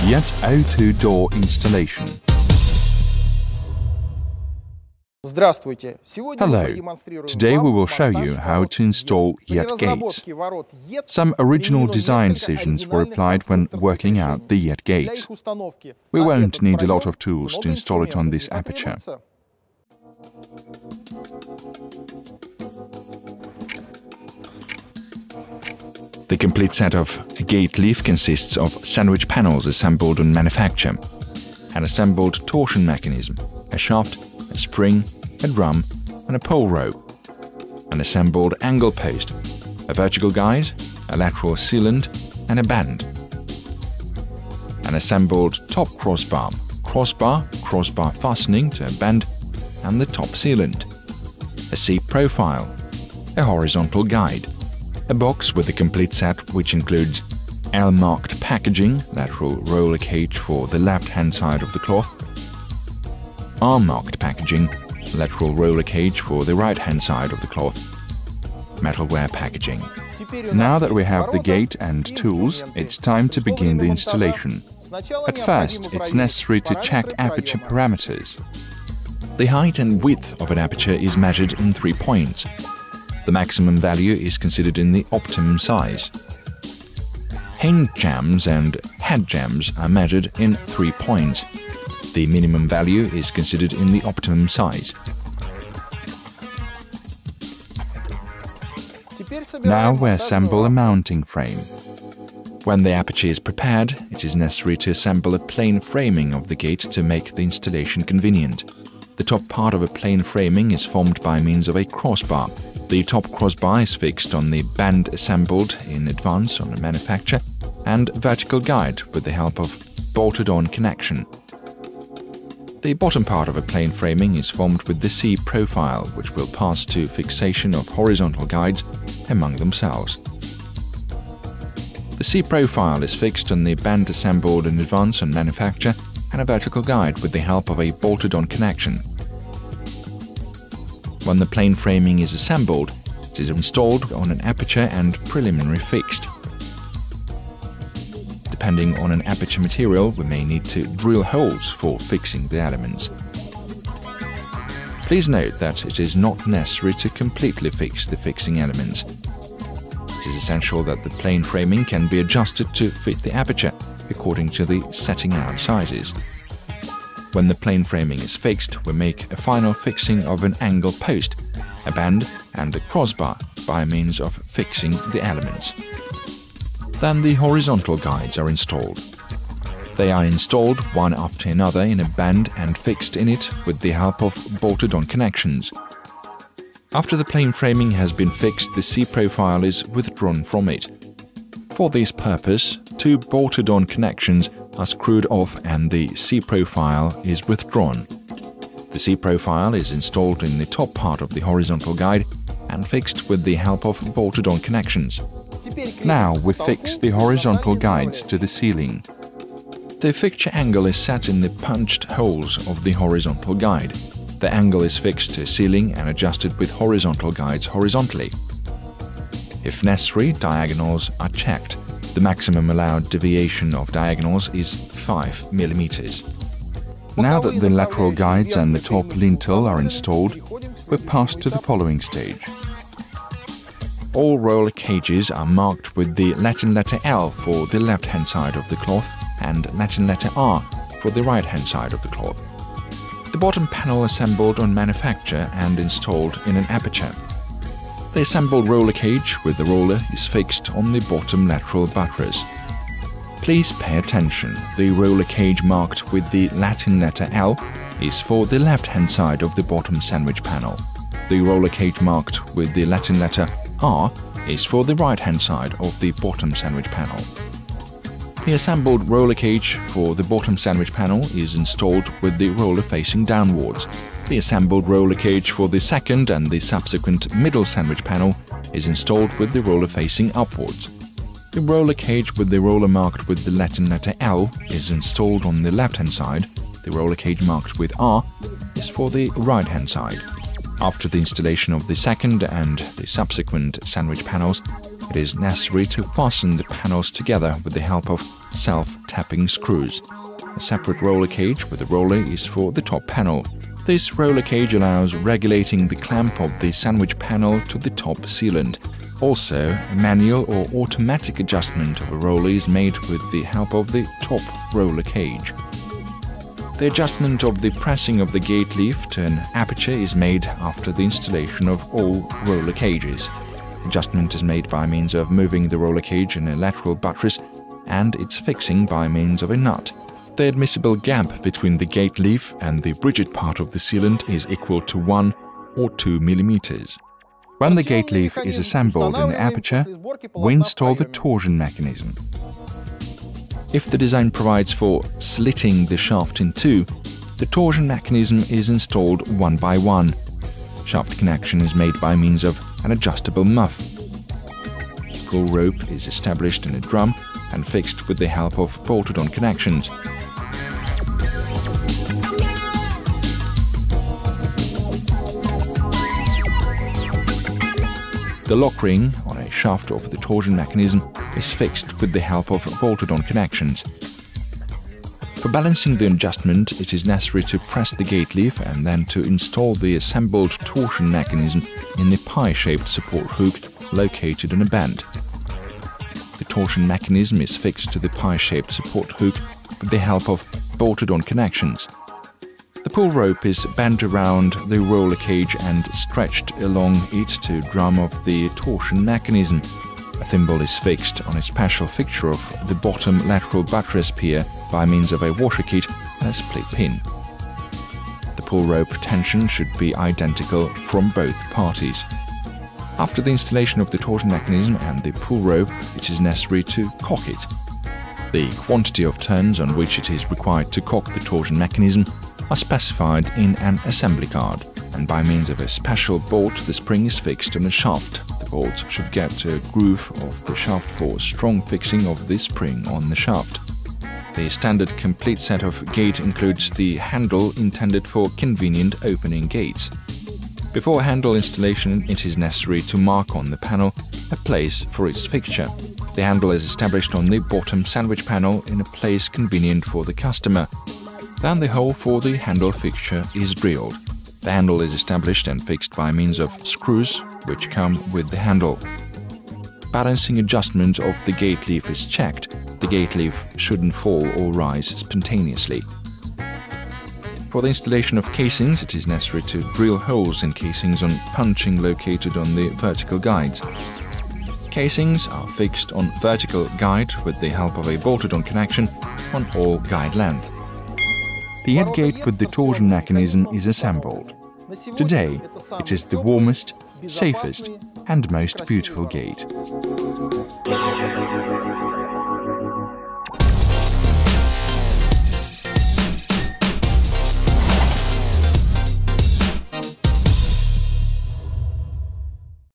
YETT02 door installation. Hello, today we will show you how to install YETT gates. Some original design decisions were applied when working out the YETT gates. We won't need a lot of tools to install it on this aperture. The complete set of a gate leaf consists of sandwich panels assembled on manufacture, an assembled torsion mechanism, a shaft, a spring, a drum and a pole rope, an assembled angle post, a vertical guide, a lateral sealant and a band, an assembled top crossbar, crossbar fastening to a band and the top sealant, a seat profile, a horizontal guide, a box with the complete set which includes L-marked packaging, lateral roller cage for the left-hand side of the cloth, R-marked packaging, lateral roller cage for the right-hand side of the cloth, metalware packaging. Now that we have the gate and tools, it's time to begin the installation. At first, it's necessary to check aperture parameters. The height and width of an aperture is measured in 3 points. The maximum value is considered in the optimum size. Hinge jambs and head jambs are measured in 3 points. The minimum value is considered in the optimum size. Now we assemble a mounting frame. When the aperture is prepared, it is necessary to assemble a plain framing of the gate to make the installation convenient. The top part of a plain framing is formed by means of a crossbar. The top crossbar is fixed on the band assembled in advance on the manufacture and vertical guide with the help of bolted-on connection. The bottom part of a plain framing is formed with the C profile, which will pass to fixation of horizontal guides among themselves. The C profile is fixed on the band assembled in advance on manufacture and a vertical guide with the help of a bolted-on connection. When the plain framing is assembled, it is installed on an aperture and preliminary fixed. Depending on an aperture material, we may need to drill holes for fixing the elements. Please note that it is not necessary to completely fix the fixing elements. It is essential that the plain framing can be adjusted to fit the aperture according to the setting out sizes. When the plain framing is fixed, we make a final fixing of an angle post, a band and a crossbar by means of fixing the elements. Then the horizontal guides are installed. They are installed one after another in a band and fixed in it with the help of bolted-on connections. After the plain framing has been fixed, the C profile is withdrawn from it. For this purpose, 2 bolted-on connections are screwed off and the C profile is withdrawn. The C profile is installed in the top part of the horizontal guide and fixed with the help of bolted-on connections. Now we fix the horizontal guides to the ceiling. The fixture angle is set in the punched holes of the horizontal guide. The angle is fixed to ceiling and adjusted with horizontal guides horizontally. If necessary, diagonals are checked. The maximum allowed deviation of diagonals is 5 mm. Now that the lateral guides and the top lintel are installed, we pass to the following stage. All roller cages are marked with the Latin letter L for the left-hand side of the cloth and Latin letter R for the right-hand side of the cloth. The bottom panel assembled on manufacture and installed in an aperture. The assembled roller cage with the roller is fixed on the bottom lateral buttress. Please pay attention, the roller cage marked with the Latin letter L is for the left-hand side of the bottom sandwich panel. The roller cage marked with the Latin letter R is for the right-hand side of the bottom sandwich panel. The assembled roller cage for the bottom sandwich panel is installed with the roller facing downwards. The assembled roller cage for the second and the subsequent middle sandwich panel is installed with the roller facing upwards. The roller cage with the roller marked with the Latin letter L is installed on the left-hand side. The roller cage marked with R is for the right-hand side. After the installation of the second and the subsequent sandwich panels, it is necessary to fasten the panels together with the help of self-tapping screws. A separate roller cage with a roller is for the top panel. This roller cage allows regulating the clamp of the sandwich panel to the top sealant. Also, a manual or automatic adjustment of a roller is made with the help of the top roller cage. The adjustment of the pressing of the gate leaf to an aperture is made after the installation of all roller cages. Adjustment is made by means of moving the roller cage in a lateral buttress and its fixing by means of a nut. The admissible gap between the gate leaf and the rigid part of the sealant is equal to 1 or 2 mm. When the gate leaf is assembled in the aperture, we install the torsion mechanism. If the design provides for slitting the shaft in two, the torsion mechanism is installed one by one. Shaft connection is made by means of an adjustable muff. Pull rope is established in a drum and fixed with the help of bolted-on connections. The lock ring on a shaft of the torsion mechanism is fixed with the help of bolted-on connections. For balancing the adjustment, it is necessary to press the gate leaf and then to install the assembled torsion mechanism in the pie-shaped support hook located on a bend. The torsion mechanism is fixed to the pie-shaped support hook with the help of bolted-on connections. The pull rope is bent around the roller cage and stretched along it to drum of the torsion mechanism. A thimble is fixed on a special fixture of the bottom lateral buttress pier by means of a washer kit and a split pin. The pull rope tension should be identical from both parties. After the installation of the torsion mechanism and the pull rope, it is necessary to cock it. The quantity of turns on which it is required to cock the torsion mechanism are specified in an assembly card, and by means of a special bolt the spring is fixed on a shaft. The bolt should get a groove of the shaft for strong fixing of the spring on the shaft. The standard complete set of gate includes the handle intended for convenient opening gates. Before handle installation, it is necessary to mark on the panel a place for its fixture. The handle is established on the bottom sandwich panel in a place convenient for the customer. Then the hole for the handle fixture is drilled. The handle is established and fixed by means of screws which come with the handle. Balancing adjustment of the gate leaf is checked. The gate leaf shouldn't fall or rise spontaneously. For the installation of casings, it is necessary to drill holes in casings on punching located on the vertical guides. Casings are fixed on vertical guide with the help of a bolted-on connection on all guide length. The YETT gate with the torsion mechanism is assembled. Today, it is the warmest, safest and most beautiful gate.